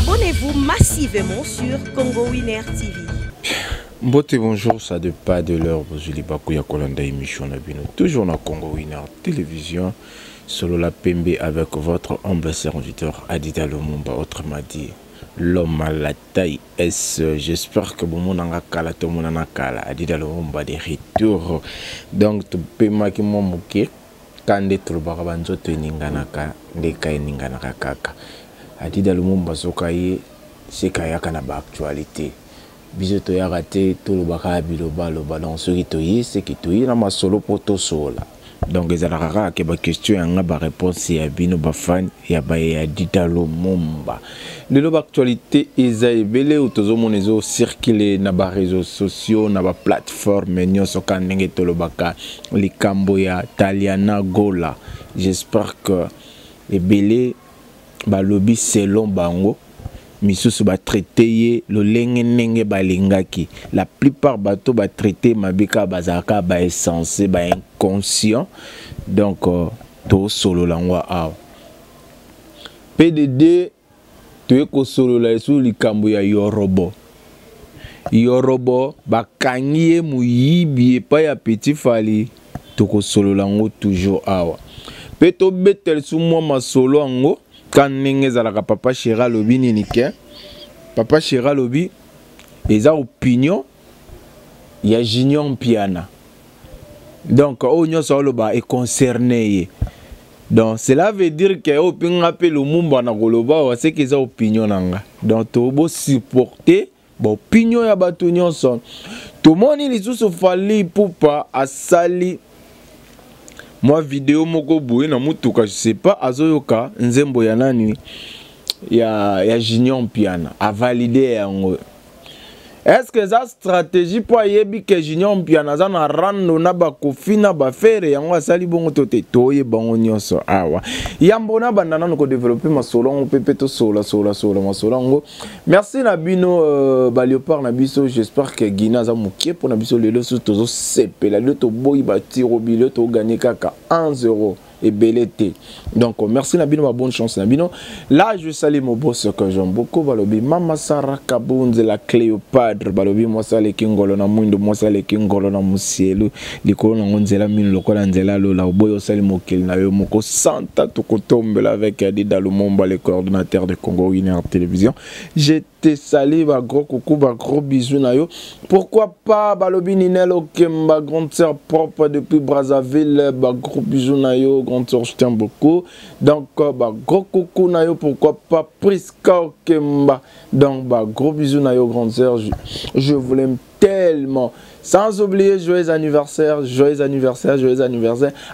Abonnez-vous massivement sur Congo Winner TV. Mbote bonjour, ça de pas de l'heure, Bozuli Bakuya Kolanda émission Nabino. Toujours dans Congo Winner Télévision, solo la Pembe avec votre humble serviteur Adida Lumumba, autrement dit l'homme à la taille S. J'espère que bon mon angakala, tout mon anakala, Adida Lumumba de retour. Donc tu peux maki mon mouké, quand des troubles banzo te ninganaka, des kai ninganaka kaka. Adida Lumumba sokaye, c'est kayaka na ba actualité. Biso to ya raté tout le baka biloba le ballon ce qui toyi c'est qui toyi na ma solo poto sola donc les alara ke ba question nga ba réponse ya bino ba fan ya ba ya Adida Lumumba le lo actualité eza ebele otozo monezo circuler na ba réseaux sociaux na ba plateforme nyoso kanenge to lo baka likambo ya Taliana Gola. J'espère que ebele ba lobby selon bango misusu ba traité le lenge balingaki. La plupart bateau ba traité mabika bazaka ba essence ba inconscient. Donc to solo langwa a PDD to ko solo la su likambo ya yorobo ba kangie muyibi pa ya petit fali to ko solo lango toujours awa pe to betel su mo masolo ango. Quand ninge zalaka papa Chéra lobi ninike papa Chéra lobi eza opinion ya Junior Piana donc onyo soloba est concerné donc cela veut dire que opinga pe Lumumba na koloba c'est que eza opinion nanga donc to bo supporter bo opinion ya bato nyonso to moni lisusu fali pupa asali. Moi vidéo moko boye na mutuka je sais pas azoyoka nzembo ya nani ya Junior Piana a validé yango. Est-ce que ça stratégie pour yebi que Junior Piana za na rando na ba kofina ba faire yango asali bongo tote toye bango nyonso awa yambo na bandana ko développer ma solo pepe to sola ma solo. Merci na bino ba léopard na biso. J'espère que Guina za mukie pour na biso lelo so tozo sepela le to boy ba tiro bilio to gagner kaka 1-0 et belleté. Donc merci Nabino, ma bonne chance Nabino. Là je salue mon boss que j'aime beaucoup Balobi Mama Sarah Kabunze la Cléopâtre Balobi moi ça les kingolo na mundo moi ça les kingolo na musielu likolo na ngonzela mino lokola nzela lola boyo sali mokil na yo moko santa to kotombela avec Adida Lumumba le coordinateur de Congo Winner Télévision. Je te salue ba gros coucou ba gros bisous na yo. Pourquoi pas Balobi Ninel Okemba grande sœur propre depuis Brazzaville ba gros bisous na yo. Grande sœur, je t'aime beaucoup. Donc, gros coucou Nayo, pourquoi pas Priska Okemba. Donc, gros bisous Nayo, grande sœur. Je vous l'aime tellement. Sans oublier, joyeux anniversaire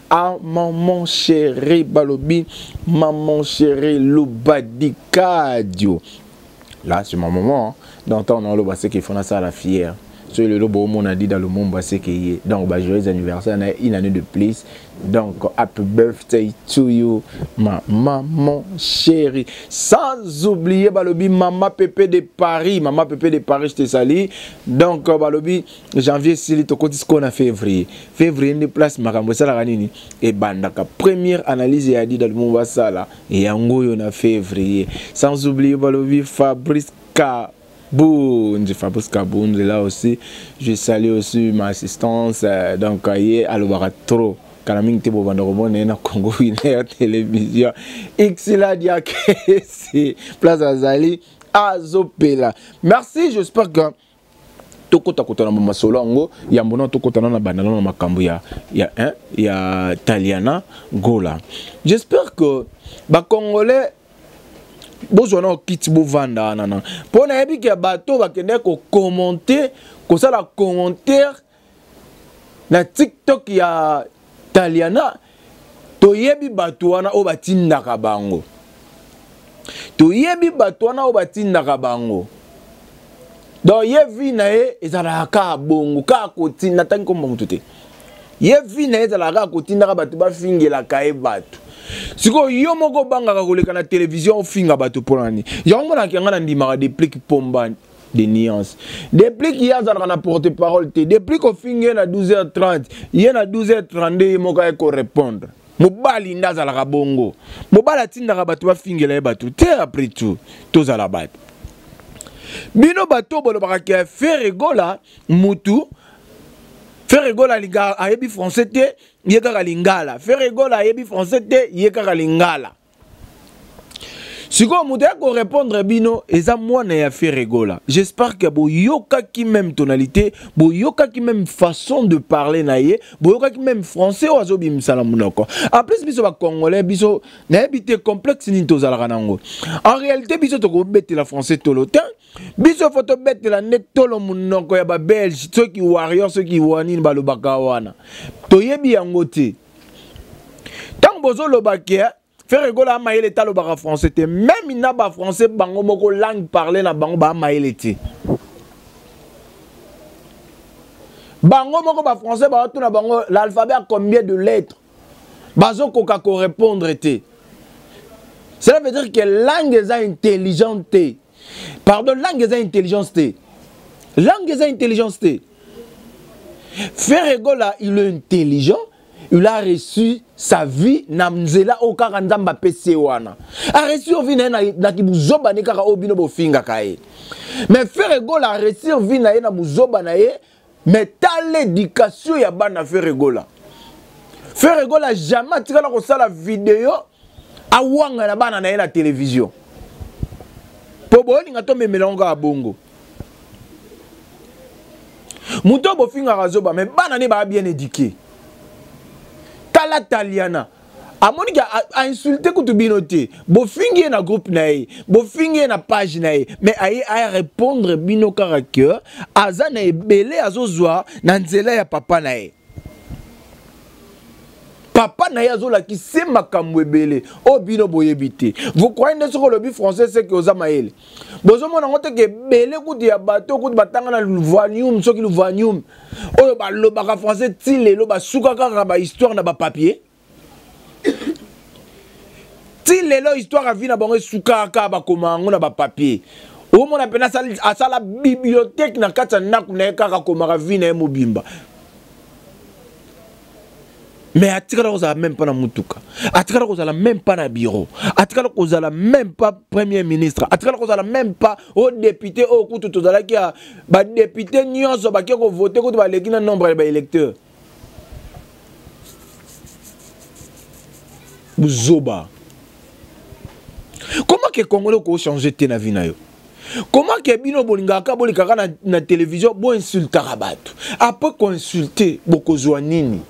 à maman chérie Balobi, maman chérie Loubadikadio. Là, c'est ma maman. Hein. Donc, on a le bassin qui font ça à la fière. Sur le lobo, on a dit dans le monde, c'est qu'il donc, joyeux anniversaire, une année de plus. Donc, happy birthday to you, ma maman chérie. Sans oublier, Balobi, maman Pépé de Paris, je te salue. Donc, Balobi, janvier, c'est le ce qu'on a février. Février, une place, Marambosa la Ranini. Et Bandaka, première analyse, il a dit dans le monde, ça là. Et Ango, on a février. Sans oublier, Balobi, Fabrice Fabrice Kaboun, là aussi, je salue aussi ma assistance, donc, alors, trop. Kalaming Tebo Bandarobon na Congo Winner Télévision. Xila Diakesi, Place Azali, Azopela. Merci, j'espère que Tokota Kotana Masolongo, Yambono Tokotana na Banana na Makambu ya Taliana Gola. J'espère que Congolais besoin quitte Bovanda nana. Pour na yebi ke bato bakende ko commenter, ko ça la commentaire na TikTok ya Taliana toyebi batuana o batindaka bango. Toyebi batuana o batindaka bango. Donc yevi na e ezalaka bongo ka kotinda tangi ko mutute. Yevi na ezalaka kotinda ka batu ba fingela ka e batu. Siko yo moko banga ka koleka na télévision finga batu polani. Yango na kianga na ndimaka déplique pombani. Des nuances. Depuis qu'il y a un porte-parole, depuis qu'on finit à 12h30, il y a à 12h32, il faut répondre. mobali ndazalaka bongo mobali atindaka bato bafingela ye bato te après tout tozala bato bino bato bolobaka ke Ferregola mutu Ferregola linga ayebi français te ye kaka lingala Ferregola ayebi français te ye kaka lingala siko mutu ya ko répondre bino eza mwana ya Ferregola. J'espère que boyoka ki même tonalité boyoka ki même façon de parler na ye boyoka ki même français ozo bimsala munoko en plus biso ba congolais biso na habité complexe ni tozalaka nango en réalité biso toko betela français tolotin biso photo betela net tolo munoko ya ba belge ceux qui warrior ceux qui wani balobaka wana toyebi yango te tant bozo lobake Ferregola maïle talo baka français te même ina ba français bango moko langue parler na bango ba maïle te bango moko ba français ba tuna bango l'alphabet a combien de lettres bazo koka ko répondre te cela veut dire que langue est intelligente pardon langue est intelligence te langue est intelligence te Ferregola il est intelligent. Il a reçu sa vie na mzela o kaka nzamba pese wana. A reçu vie na ki buzoba ne kaka obino bo finga kae. Mais Ferregola a reçu vie na ye na muzoba na ye, mais tal l'éducation ya bana Ferregola. Ferregola jamais tika na ko sala vidéo a wanga na bana na ye na télévision. Po bo linga to memelonga a bongo. Muto bo finga razoba mais bana ne ba bien éduqué. Tala Taliana amoni a insulté kutubinote bo fingi na groupe nae bo fingi na page nae mais a répondre bino caractère azana ebele azozwa na nzela ya papa nae papa nae azola ki se makambo ebele o bino boyebite vous croyez que ce lobby français c'est que Ozamaele bozo mona ngote ke bele kuti ya bato kuti batanga na Luvanium soki Luvanium oyo ba lobaka français ti lelo ba suka kaka ba histoire na ba papier ti lelo histoire a vie na bango suka kaka ba komango na ba papier o mona pena asala bibliothèque na kata na kuna kaka komaka vie na mobimba. Mais atikala kozala même pas na mutuka atikala kozala même pas na bureau atikala kozala même pas premier ministre atikala kozala même pas au député au kutu tozala ki ba député nyonso ba ki ko voter ko ba leki na nombre ya ba électeurs buzoba. Comment que Congolais ko changer te na vie na yo? Comment que bino bolingaka bolikaka na télévision bo insulter rabatu après ko insulter boko nini?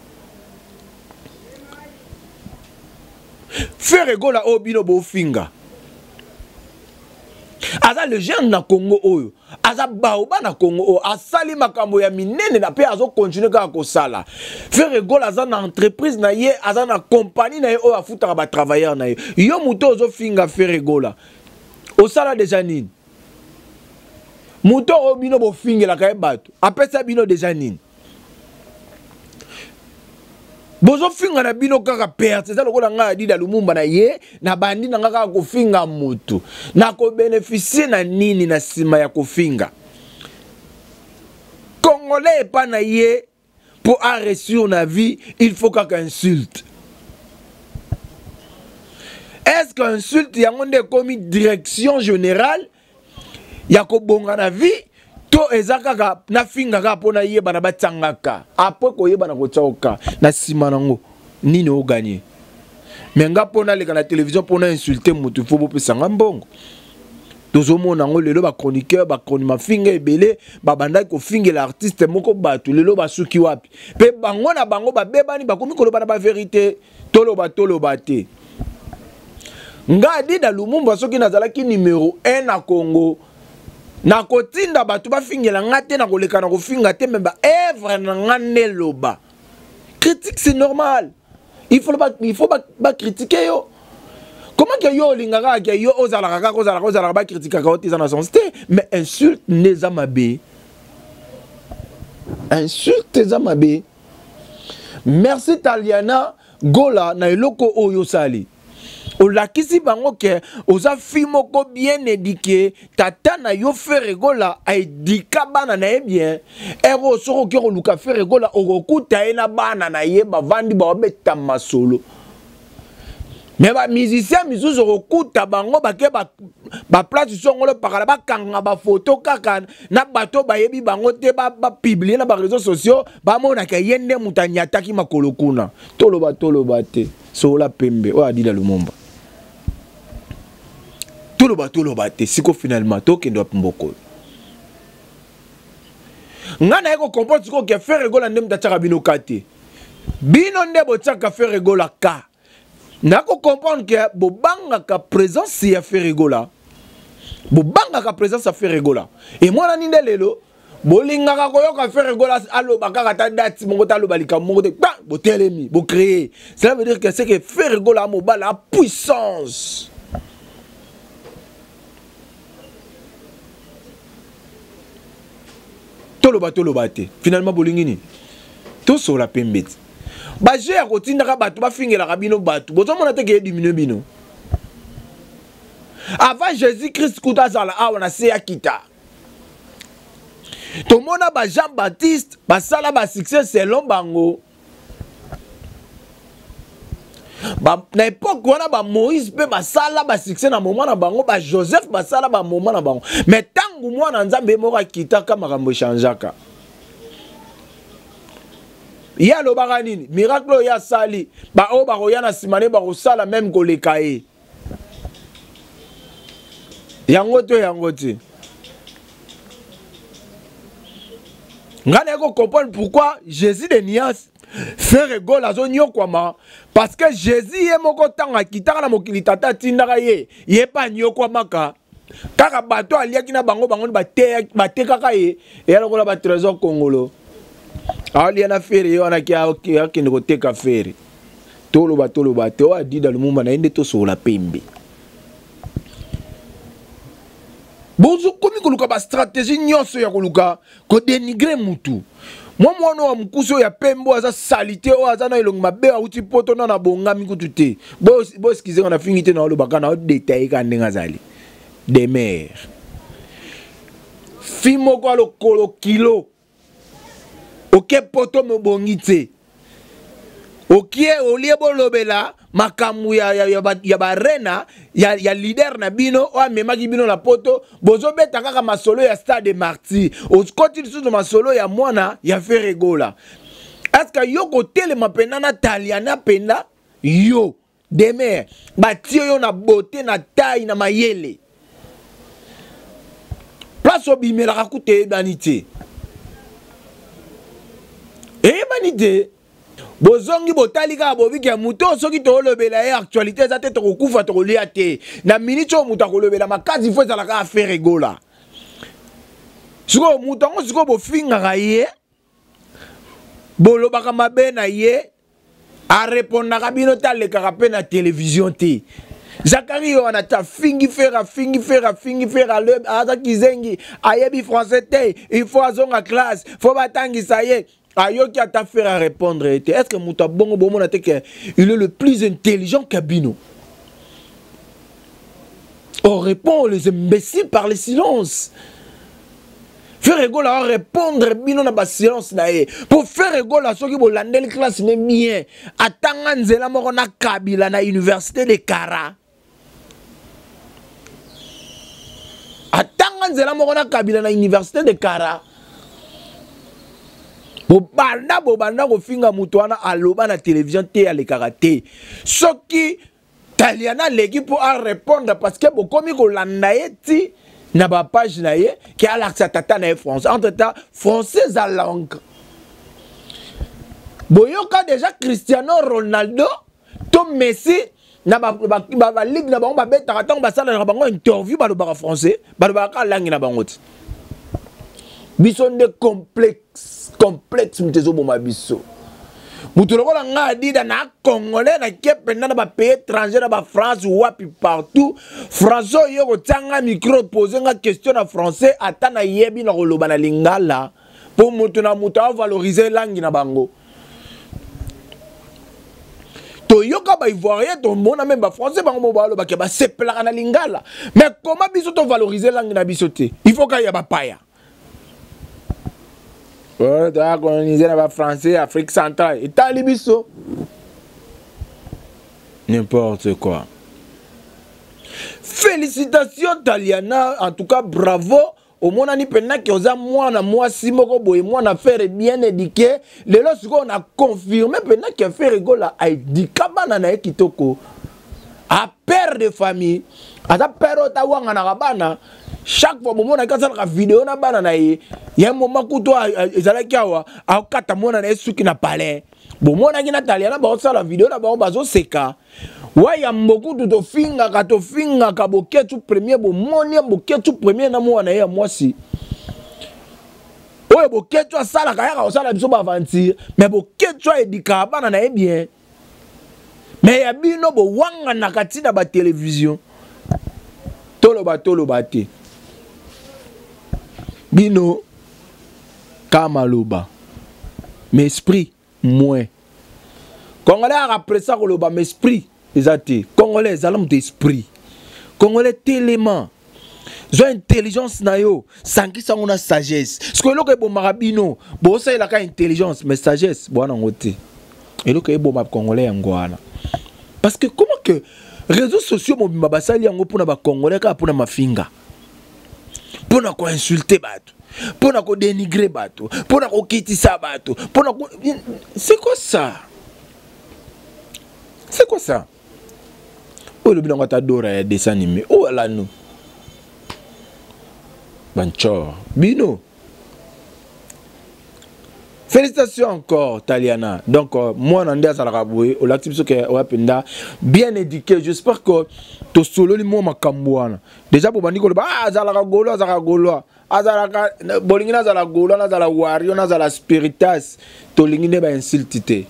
Ferregola obino bo finga aza le jeune na Congo oyo aza baoba na Congo oyo asali makambo ya minene na pe azo continuer kaka kosala Ferregola aza na entreprise na ye aza na compagnie na ye oyo afutaka ba travailleur na ye yo muto ozo finga Ferregola osala déjà nini muto obino bo fingela ka bato apesa bino déjà nini bozo finga na bino kaka perte ça lokola nga di da Lumumba na ye na bandi na kaka ko finga mutu na ko bénéficier na nini na sima ya ko finga Congolais pas na ye pour arrêter na vie il faut kaka insulte. Est-ce qu'insulte yango nde komi direction générale ya ko bonga na vie to ezakaka na finga ka pona yeba na batangaka après ko yeba na ko tsoka na sima nango nini o gagner mais nga pona le na télévision pona insulter mutu fo bo pesa ngambongo tozo mona ngo lelo ba chroniqueur ba chroniqueur finga ebele ba banda ko finga l'artiste moko batu lelo ba suki wapi pe bango na bango ba bebani ba komi ko loba na ba vérité toloba te nga di da Lumumba soki nazalaki numéro 1 na Congo na kotinda batu ba fingela ngate na koleka na kofinga te memba œuvre na ngane loba critique c'est normal il faut pas critiquer yo comment que yo lingaka que yo ozala ba critiquer ka otiza na sens te mais insulte neza mabe merci Taliana Gola na eloko oyo sali olakisi bango ke oza fi moko bien éduqué tata na yo Ferregola a éduqué bana na ye bien ero soko ke luka Ferregola okokuta ye na bana na ye bavandi ba beta masolo mais ba musicien misusu okuta bango bake ba place songolo pakala ba kanga ba photo kaka na bato bayebi bango te ba publier na ba réseaux sociaux ba mona ka yende mutanya taki makolo kuna toloba te sola pembe o adida lumumba toloba te siko finalement to kendo mboko ngana eko comprendre siko ke faire rigola ndem tachaka bino kate bino ndebo tchaka faire rigola ka nako comprendre que bobanga ka présence ya Ferregola bobanga ka présence ya Ferregola et moi na ninde lelo bolinga ka koyoka Ferregola allo bakaka ta date mongo ta loba likambo te ba botelemi bo créer cela veut dire que c'est que Ferregola mobile a puissance toloba te finalement bolingini to sur la pembete ba je ya kotinda bato ba fingela ka bino bato bozo mona te ke diminuer bino avant Jésus-Christ kuta zala awa na se ya kita to mona ba Jean-Baptiste ba sala ba succès selon bango ba na époque wana ba Moïse pe ba sala ba succès na moment na bango ba Joseph ba sala ba moment na bango mais tangu mwana nzambe mo ka kita ka makambo changeaka ya lo baganini miracle ya sali ba o ba roya na simane ba sala même koleka e yango te ngana ko comprendre pourquoi Jésus de Nias fait rigole azo nyokwama parce que Jésus ye moko tanga kitaka na mokili tata tindaka ye pa nyokwama ka kaka bato aliaki na bango ba tekaka ye ya lokola ba trésor congolo ali na fere yo na kia kende koteka fere toloba te o adida lumumba na ende to sola pembe bozo komi koluka ba stratégie nyonso ya koluka ko dénigrer mutu mwana wa mkuso ya pembo aza salité o aza na elongi mabe auti poto na bongami kutu te bo skize na fingite na olobaka na détailler ka ndenga zali de mer fimo ko lokolo kilo oke poto mo bongite okie olie bolobela makamu ya barena ya leader na bino o amemaki bino na poto bozo beta kaka masolo ya Stade Martyrs okoti sous masolo ya mwana ya Ferregola est-ce que yo ko telema pena na taliana penda yo demain batio yo na beauté na taille na mayele place obimela ka kute banité banité bozongi botali ka bobiki ya muto soki to lobela e actualité za te to kufa to lia te na minute o muta ko lobela makazi fo za la ka faire rigola siko muto ngo siko bo finga ka ye boloba ka mabe na ye a répondre ka bino ta le ka pe na télévision te Zachary on a ta fingi faire le aza kizengi ayebi français te il faut azonga classe faut batangi ça y est ayoki a ta faire à répondre est-ce que muta bongo bomo na te que il est le plus intelligent qu'Abino on répond les imbéciles par le silence faire rigolo à répondre bino na ba silence na ye pour faire rigolo à ceux qui bolandeli classe ne bien atanga nzela moko na Kabila na université de Kara atanga nzela moko na Kabila na université de Kara bobanda ko finga mutu wana aloba na télévision te ale karaté soki taliana l'équipe pour répondre parce que bokomi ko landa yeti na ba page na ye ki ala tata na français entre temps français à langue boyoka déjà Cristiano Ronaldo to Messi na ba ligue na bango ba beta tant ba sala na bango interview ba ba français ba ka langue na bango ti biso de complexe mtezo boma biso mutu lokola nga adida na congolais na kepe na ba pays étranger na ba France wapi partout français yo ko tanga micro poser nga question na français ata na yebi na koloba na lingala pour mutu na mutu a valoriser langue na bango to yoka ba ivoirien to mona même ba français bango ba lo ba ke ba sepela na lingala mais comment biso to valoriser langue na biso te il faut ka ya ba paya on doit coloniser les Français, Afrique centrale. Et Talibiso. N'importe quoi. Félicitations Taliana, en tout cas bravo. Au moins on a pena que oza mwana mwasi moko boye mwana faire bien éduqué. Le lorsque on a confirmé pena que faire gola a éduqué bana na kitoko. A père de famille, a ta père ota wanga na bana. Chaque fois moment na kasa la vidéo na bana na ye, y a un moment où toi ezalaki awa, a kata mwana na suki na palais. Bon mwana ki na Taliana ba sa la vidéo na ba bazo seka. Ouais, y a beaucoup de finga ka boketu premier bo moni boketu premier na mwana ya mwasi. Ouais, boketu sala ka ya sala biso ba aventure, mais boketu edika bana na bien. Mais ya bino bo wanga na katina ba télévision. Tolo bate. Bino kamaloba. Mais esprit moins. Congolais après ça koloba mais esprit. Exacté. Congolais, ils ont d'esprit. Congolais, télément. Ils ont intelligence, sans qu'ils ont une sagesse. Ce que l'on a bon marabino, bon ça il a intelligence, mais sagesse, bon en côté. Et l'on a bon Congolais en Guana. Parce que comment que réseaux sociaux mon babasali en pour na Congolais ka pour na mafinga. Pour na ko insulter bato. Pour na ko dénigrer bato. Pour na ko kitisa bato. Pour na ko c'est quoi ça? C'est quoi ça? Oh, le bilan t'adore un dessin animé. Oh là nous. Banchor. Bino. Félicitations encore, Taliana. Donc, moi, Nandé Salaraboué, au l'actif que Wapenda, bien éduqué. J'espère que tu solo li moi Makambouana. Déjà pour Bandiko, ah, Zalagolo, Zalagolo. Azalaka, Bolingina Zalagolo, Nazala Wario, Nazala Spiritas. Tolingine ba insultité.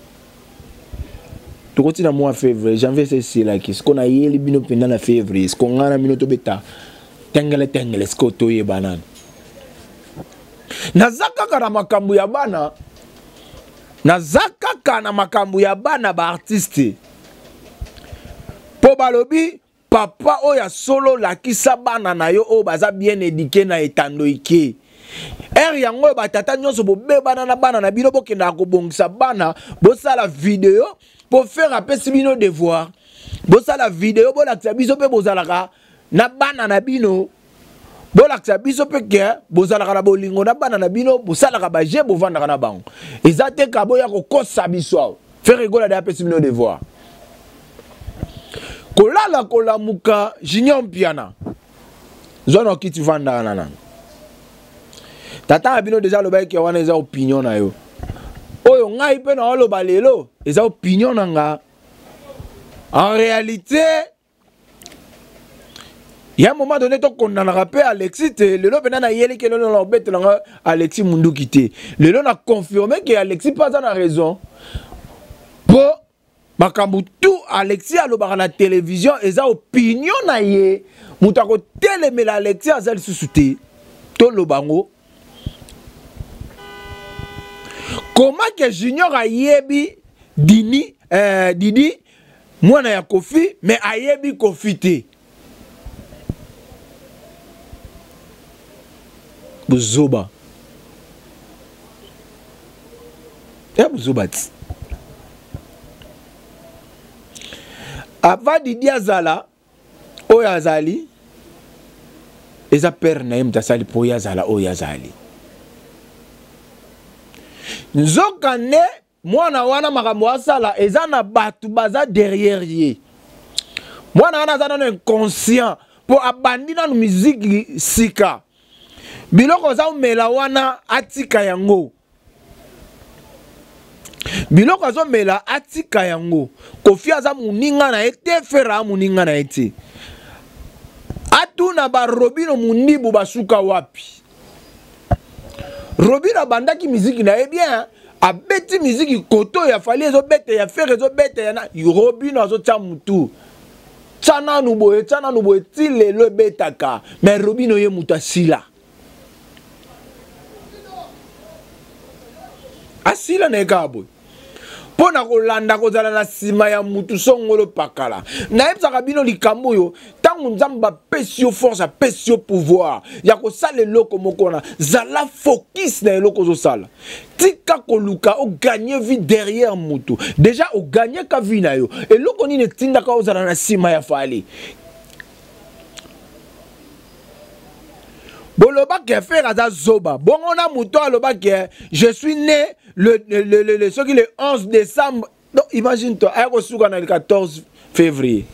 Tu continues à moi en février, janvier c'est ici là, ce qu'on a eu les bino pendant la février, ce qu'on a na minuto beta, tengele ce qu'on toye banane. Nazaka kana makambu ya bana, nazaka kana makambu ya bana ba artiste. Po balobi papa oya solo la kisa bana na yo o baza bien éduqué na etando ike. Yango ba tata nyonso bo be bana na bana na bino bokenda ko bongisa bana bo sala vidéo pour faire appel si bino devoir. Bo sala vidéo bo la biso pe bozalaka na bana na bino. Bo la biso pe ke bozalaka na bolingo na bana na bino bo sala ka ba je bo vanda na bango. Ezate ka bo ya ko kosa biso. Faire rigola de appel si bino devoir. Kolala kolamuka junior piana. Zona kiti vanda na. Tata abino déjà le bail qui a une opinion na yo. Oyo ngai pe na lo balelo, eza opinion na nga. En réalité, il y a un moment donné qu'on a rappelé Alexis, le lot na yeli que l'on a bête na Alexis Mundu quitté. Le lot a confirmé que Alexis pas en a raison. Pour makambu tout Alexis a lo ba na télévision, eza opinion na ye. Mutako télémé Alexis azali susute. To lo bango. Comment que Junior a yebi Didi moi na ya Kofi mais a yebi Kofi te Buzoba ya Buzoba ti avant Didi azala oyo azali eza père na ye mutasali po yazala oyo azali Nzokane mwana wana makambo asala eza na batu baza derrière ye. Mwana wana aza na inconscient po abandi na musique sika. Biloko za mela wana atika yango. Biloko zo mela atika yango. Kofi aza muninga na ete fera muninga na ete. Atuna ba Robino Munibu basuka wapi. Robino bandaki musique na e bien a beti musique koto ya fali ezo bete ya faire ezo bete ya na Robino azo tia mutu tsana nuboye ti lelo betaka mais Robino ye muta sila asila na ekabo pona kolanda kozala na sima ya mutu songolo pakala na yebisaka bino likambo yo tango nzamba pesi yo force apesi yo pouvoir ya kosala eloko moko na zala focus na eloko ozosala tika koluka o gagner vie derrière mutu déjà o gagner ka vie na yo eloko nini etindaka ozala na sima ya fali Boloba qui fait Raza Zoba. Bon, on a mouton à l'oba qui je suis né le 11 décembre. Donc, imagine-toi, le 14 février.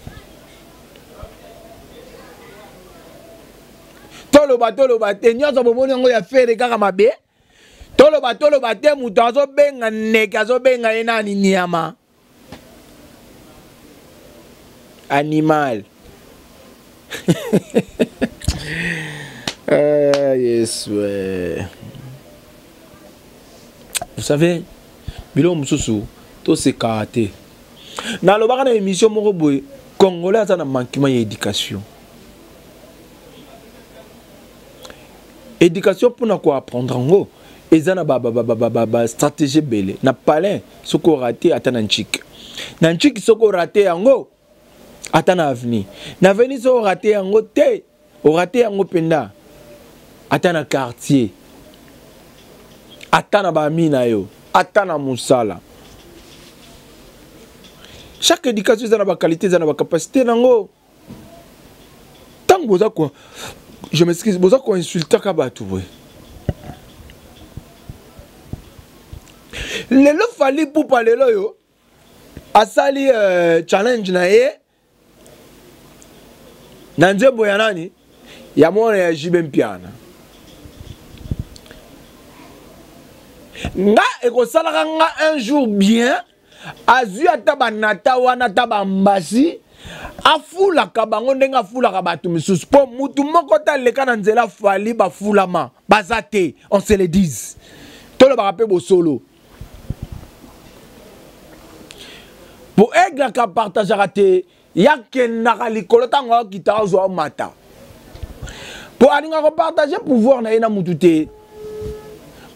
Toloba, nyon sa bomo nyon ya fait les gars ma bé. Toloba, mouton azo benga nek azo benga ena ni niama. Animal. Yes, ouais. Vous savez, Bilo Moussou, tout c'est karaté. Dans le bar de l'émission, Moroboy, Congolais a un manquement d'éducation. Éducation pour quoi apprendre en haut. Et ça n'a stratégie belle. N'a pas l'air, ce qu'on raté à Tananchik. Nanchik, ce qu'on raté en haut, à Tan avenir. N'a venu ce qu'on raté en haut, au raté en haut penda. Atana quartier, atana bamina yo, atana musala. Chaque éducation a une qualité, a une capacité nango. Tant que quoi, je m'excuse, vous avez insulté Kabatou. Le lo fali pour parler là yo, asali challenge na ye, nanje boyanani, yamone ya jibempiana. Nga ekosalaka nga un jour bien azui ataba nata wana taba mbasi afulaka bango ndenge afulaka bato misusu po mutu moko taleka na nzela fali bafulama baza te on se le dise tolobaka mpe bosolo po eglaka partageaka te yakendaka likolo ntango akitaka ozwa mata po alingaka kopartage pouvoir na ye na mutu te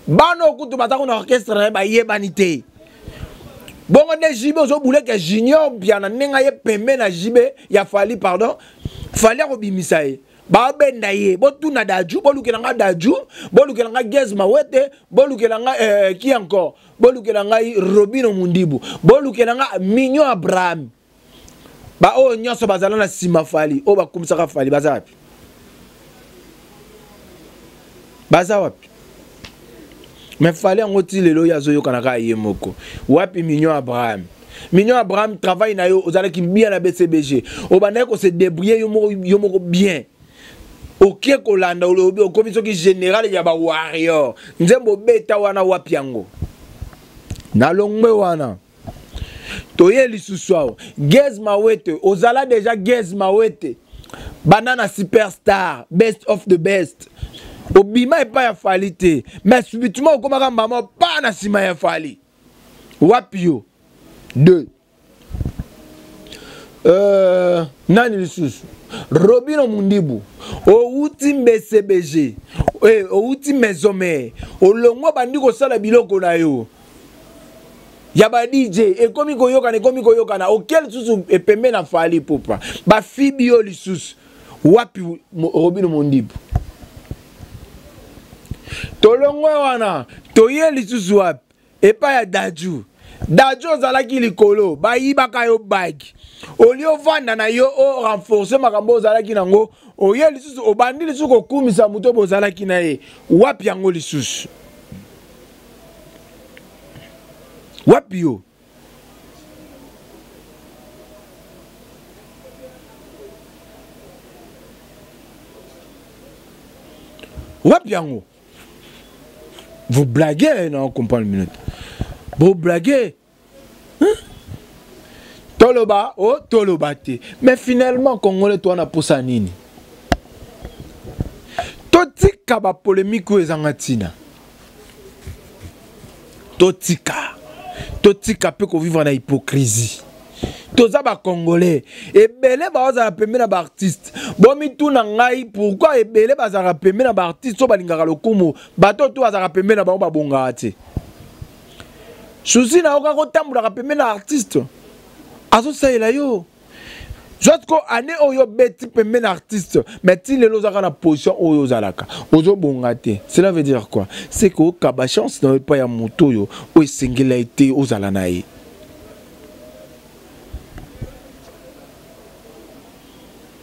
bano kutu batako na orchestre na ba yebanité bongo de jibe ozo boule ke junior bien na nenga ye pembe na jibe ya fali pardon fali ko bimisa ye ba benda ye botuna daju bolukela nga daju bolukela nga Gez Mawete bolukela nga qui encore bolukela nga Robino Mundibu bolukela nga Mignon Abraham ba o nyoso bazala na sima fali o ba kumisaka fali bazapi mais fallait en retirer le loyer zo yokanaka yemoko wapi Mignon Abraham travaille na yo ozala ki bien na BCBG o bana ko se débrouiller yo moko bien OK kolanda o komisio ki général ya ba warrior nzembo beta wana wapi yango na longwe wana toye lisusu Gez Mawete ozala déjà Gez Mawete banana superstar best of the best Obima est pas ya fali te mais subitement okomaka maman pas na sima ya fali wapio 2 nani lisusu Robino Mundibu outi BCBG outi Mesome olongo bandi kosala biloko na yo ya ba DJ ekomi koyokana okel susu epembe na fali popa ba fibio lisusu wapi Robino Mundibu tolongwe wana toye lisusu wapi epa ya daju ozalaki likolo bayibaka yo bag olio vanda na yo o renforcer makambo ozalaki nango oye lisusu obandi lisusu kokumisa muto bozalaki na ye wapi yango lisusu wapi yo wapi yango. Vous blaguez, non, on comprend une minute. Vous blaguez. Hein? Toloba, oh, Tolobate. Mais finalement, Congolais, toi, on a poussé nini. Totika ba polémique ou ezangatina. Totika peut qu'on vive en hypocrisie. Toza ba Congolais. Ebele ba oza pembe na ba artiste. Bomi tu na ngai pourquoi ebele ba za pembe na ba artiste so balingaka lokumu. Bato to za pembe na ba bonga ate. souci na oka kotambola pembeni na artiste azosalela yo soit ko ane oyo beti pembeni na artiste mais ti lelo ozaka na position oyo ozalaka ozobonga te. Cela veut dire quoi? C'est que okaba chance na pas ya moto oyo oyo esengela ete ozala na ye.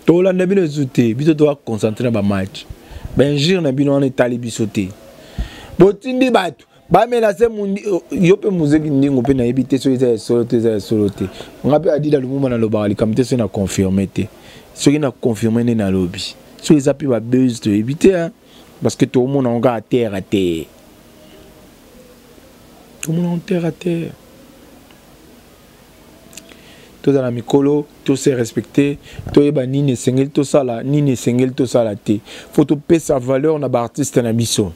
Tolanda bino ezote biso toa concentrer na ba match benjir na bino wana etali biso te botindi bato bamelase yo mpe muzeki ndingo mpe nayebi te soki eza ya solo te eza ya solo te nga mpe adida lumuma nalobaka likambo te soki na confirme te soki na confirme nde nalobi soki eza mpe babuse toyebi te parce que tomona ngo kaka terre à terre tomona ngo terre à terre tozala mikolo tose respecter toyeba nini esengeli tosala nini esengeli tosala te faut topesa valeur na baartiste na biso.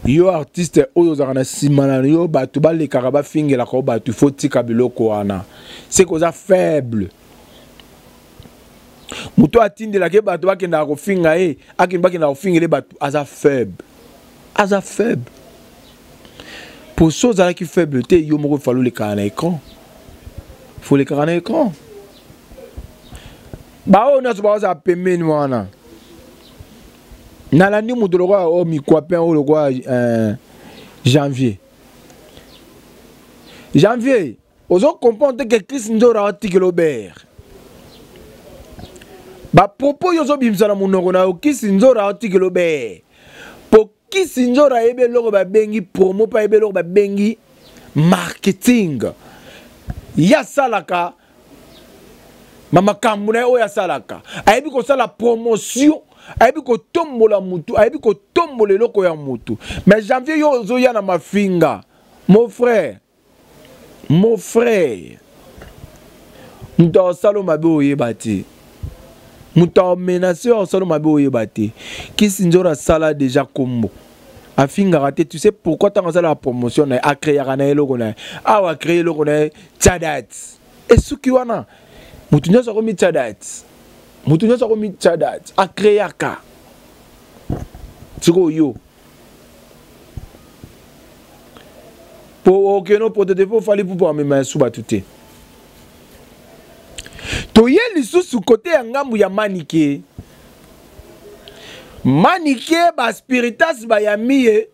Yo artiste oyo ozaka na nsima na yo bato balekaka bafingelaka o bato fo tika biloko wana c'est koza faible moto atindelaka bato bakendaka kofinga ye bakendaka kofingela bato aza faible pour so ozalaki faible te yo moko falo lekaka na écran faut lekaka na écran bao nyonso baozala pembeni wana nalandi moto lokwa o mikwapin o lokwa janvier ozo comprendre que Chris Nzora atikelo ber ba propos yozo bimsa na monoko na Chris Nzora atikelo ber po Chris Nzora ebe loko ba bengi promo pa ebe loko ba bengi marketing ya salaka mama kamuna o ya salaka ayebi ko sala promotion ayebi ko tombola mutu ayebi ko tombola loko ya mutu mais janvier yo zo ya na mafinga mon frère muta salo mabe oyebati muta menacer o salo mabe oyebati Kisi Nzora sala déjà kombo afinga raté. Tu sais pourquoi tu as lancé la promotion a créé un logo a créé le logo Tchadat et ce qui wana mutunya sa komi Tchadat a créé aka tiko yo pour que no pour te défaut fallait pour me suba tuté to yeli sous côté ngambu ya manike ba spiritas ba yamiye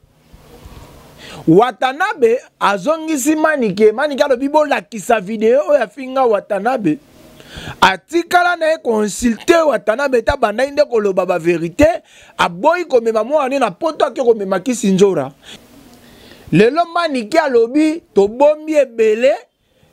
Watanabe azongisi manike alobi bolakisa video ya finga Watanabe atikala na consulter Watanabe ta banda inde koloba ba vérité aboyi komema mwana na poto ake komema Kisi Nzora lelo manike alobi to bombi ebele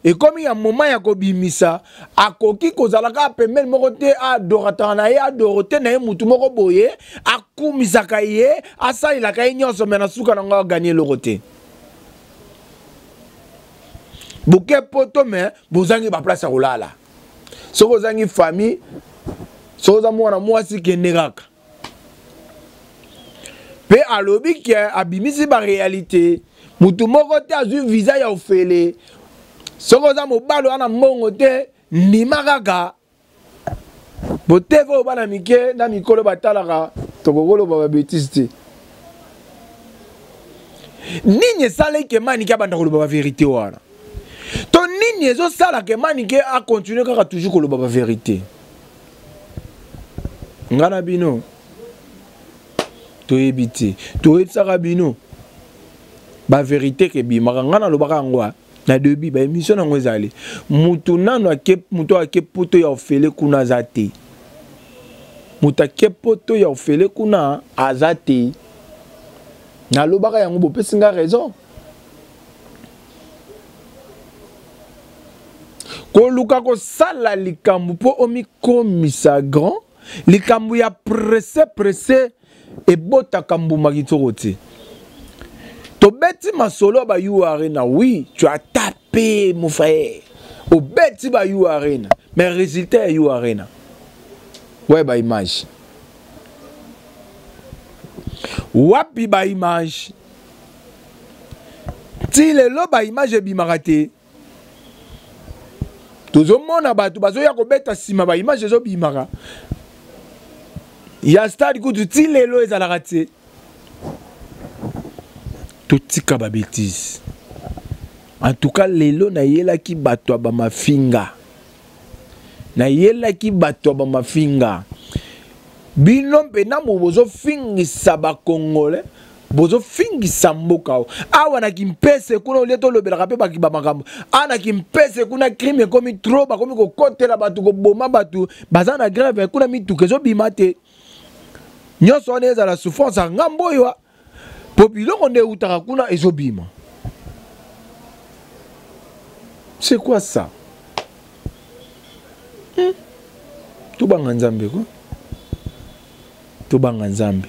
et comme il y a un moment ya kobimisa akoki kozalaka pembeni moko te adorateur na ye adorote na ye mutu moko boye akumisaka ye asalelaka ye nyonso me na suka nango aganye eloko te buke poto me bozangi baplace ya kolala soki ozangi famille soki oza mwana mwasi kende kaka mpe alobi ke abimisi baréalité mutu moko te azwi visa ya ofele soko za mobalo ana mbongo te ndima kaka botevo bana mike na mikolo batalaka tokokolo ba bêtise te nini esala ke manike abanda koloba ba vérité wana to nini ezosala ke manike a continuer kaka toujours koloba ba vérité ngana bino toyebi te toyebisaka bino ba vérité ke bimaka ngana lobaka ngwa na debi ba émission nango ezali mutu nano mutu ake poto ya ofele kuna azate mutu ake poto ya ofele kuna azate na lobaka yango bopesinga raison koluka kosala likambo po omikomisa grand likambo ya presse ebotaka mbuma kitoko te to beti masolo ba you arena oui tu as tapé mon frère au beti ba you arena mais résultat you arena ouais ba image wapi ba image ti lelo ba image bimarate tozo mona batu bazo ya ko beta sima ba image zo bimara ya stade kutu ti lelo ezala raté tout tika ba bêtise En tout cas, lelo na yela ki batwa ba mafinga. Na yela ki batwa ba mafinga. Binompe na mo bozo fingisa ba Congolais. Bozo fingisa mboka. Awa na kimpese kuna oleto lobela kape ba makambo. Ana kimpese kuna crime komi trop ba komi ko kotela batu ko boma batu. Bazana grève kuna mituke zo bimate. Nyonso on eza la souffrance ngambo yo. Popilo konde utaka kuna ezo bima. C'est quoi ça? Tout banga nzambe quoi. Tout banga nzambe.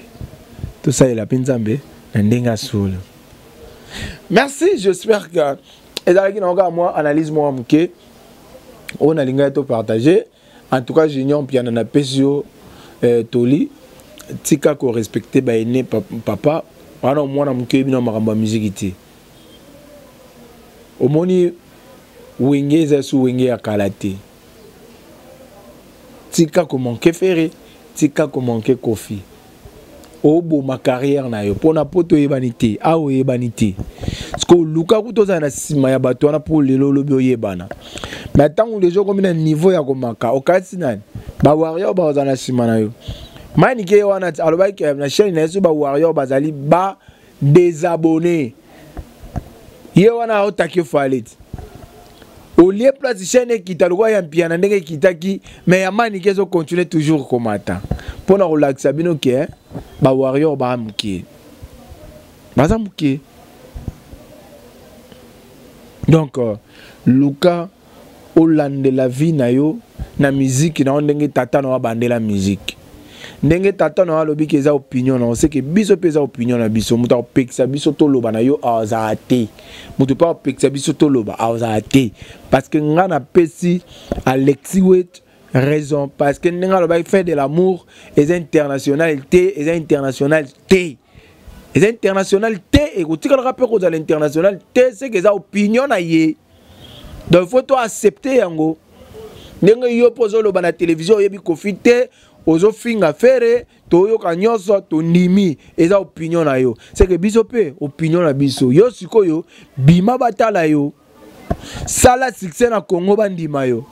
Tout ça est la pinzambe. Ndenga solo. Merci, j'espère que ezalaki na nga moi analyse moi muke. On a linga to partager. En tout cas, j'ignore piana na pesio toli. Tika ko respecter ba ene papa. Wana mwana muke bino makamba musique ti. Omoni wenge za su wenge ya kalate. Tika ko manquer ferré, tika ko manquer kofi. Obo ma carrière na yo pona poto yebanité, awo yebanité. Sko luka kutoza na sima ya bato na pour lelo lobi oyebana. Mais tant les gens comme un niveau ya komaka, okati nani. Ba warrior ba za na sima na yo. Mani ke wana aloba ke na chaîne na so ba warrior bazali ba désabonné. Ye wana otaki falit. Au lieu place chaîne qui t'a le roi un piano ndenge kitaki mais amani kezo continuer toujours comme attend. Pour na relaxer bino ke ba warrior ba muke. Baza muke. Donc Luka Hollande la vie na yo na musique na ndenge tata na bande la musique. Ndenge tata na lobi ke za opinion na on sait que biso pesa opinion na biso muta opekisa biso to loba na yo azate mutu pa opekisa biso to loba azate parce que ngana pesi Alexis Wet raison parce que nga loba fait de l'amour et internationalité et internationalité et internationalité et ko tika le rappeur ko za l'internationalité c'est que za opinion na ye donc faut to accepter yango ndenge yo pozo loba na télévision yebi kofite ozo finga fere toyo kanyoso to nimi eza opinion na yo c'est que biso pe opinion na biso yo sikoyo bima batala yo sala succès na Congo bandima yo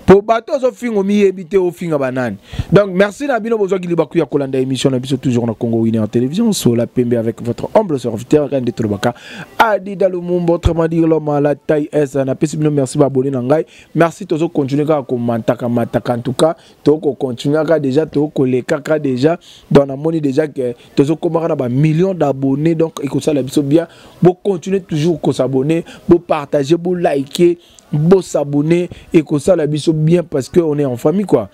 po bato ozo fingo mi ebité o finga banane. Donc merci na bino bozo ki libaku ya kolanda émission na biso toujours na Congo Winner en télévision sur la PMB avec votre humble serviteur Rende Tolobaka Adi Dalumumba autrement dit l'homme à la taille S na pesi bino merci ba abonner na ngai merci tozo continuer ka commenter mataka en tout cas to ko continuer ka déjà to ko le kaka déjà dans la monnaie déjà que tozo komara na ba millions d'abonnés donc écoute ça la biso bien bo continuer toujours ko s'abonner bo partager bo liker bo s'abonner et ko ça la biso bien parce que on est en famille quoi.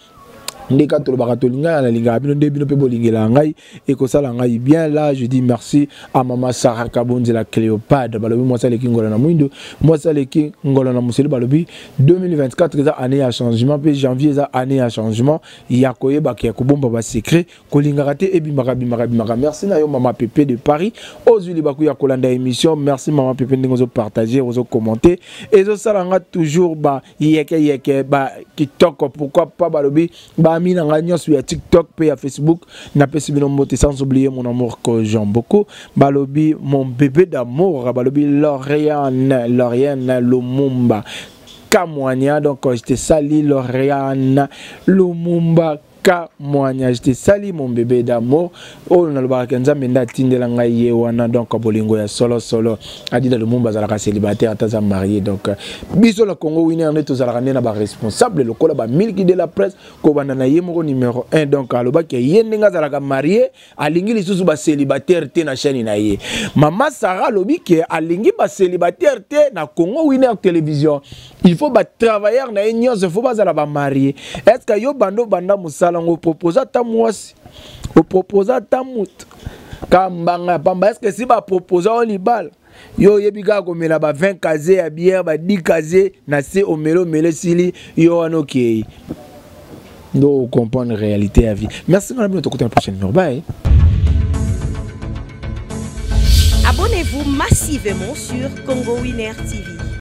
Ndeka to bakatolinga na linga bino nde bino pe bolingela ngai et ko sala ngai bien là je dis merci à maman Sarah Kabonzi la Cléopâtre balobi moi ça leki ngola na mwindo moi ça leki ngola na museli balobi 2024 eza année à changement pe janvier eza année à changement ya koyeba ke kobomba ba secret kolinga raté et bimaka merci na yo maman Pépé de Paris ozuli baku ya kolanda émission merci maman Pépé ndingo zo partager ozo commenter et zo sala nga toujours ba yeke ba TikTok pourquoi pas balobi ba Amina Ngagnon sur TikTok et à Facebook n'a pas suivi nos sans oublier mon amour que j'aime beaucoup balobi mon bébé d'amour balobi Lauriane Lumumba Kamwanya donc je te sali Lauriane Lumumba Kamwanya je te sali mon bébé d'amour oh na lobaka nzambe ndatindela ngai ye wana donc bolingo ya solo Adida Lumumba zalaka célibataire ataza marié donc biso la Congo Winner ne tozalaka na ba responsable lokola ba milki de la presse ko banda na ye moko numéro 1 donc alobaki ye ndinga zalaka marié alingi lisusu ba célibataire te na chaîne na ye mama Sarah lobiki alingi ba célibataire te na Congo Winner télévision il faut ba travailleur na union il faut ba zala ba marié est-ce que yo banda musala on propose ta mwasi on propose ta mout kambanga pamba est-ce que si ba proposer on libal yo yebiga ko mela ba 20 kazé ya bière ba 10 kazé na se omelo sili yo anoké donc comprendre la réalité à vie. Merci madame notre côté la prochaine bye. Abonnez-vous massivement sur Congo Winner TV.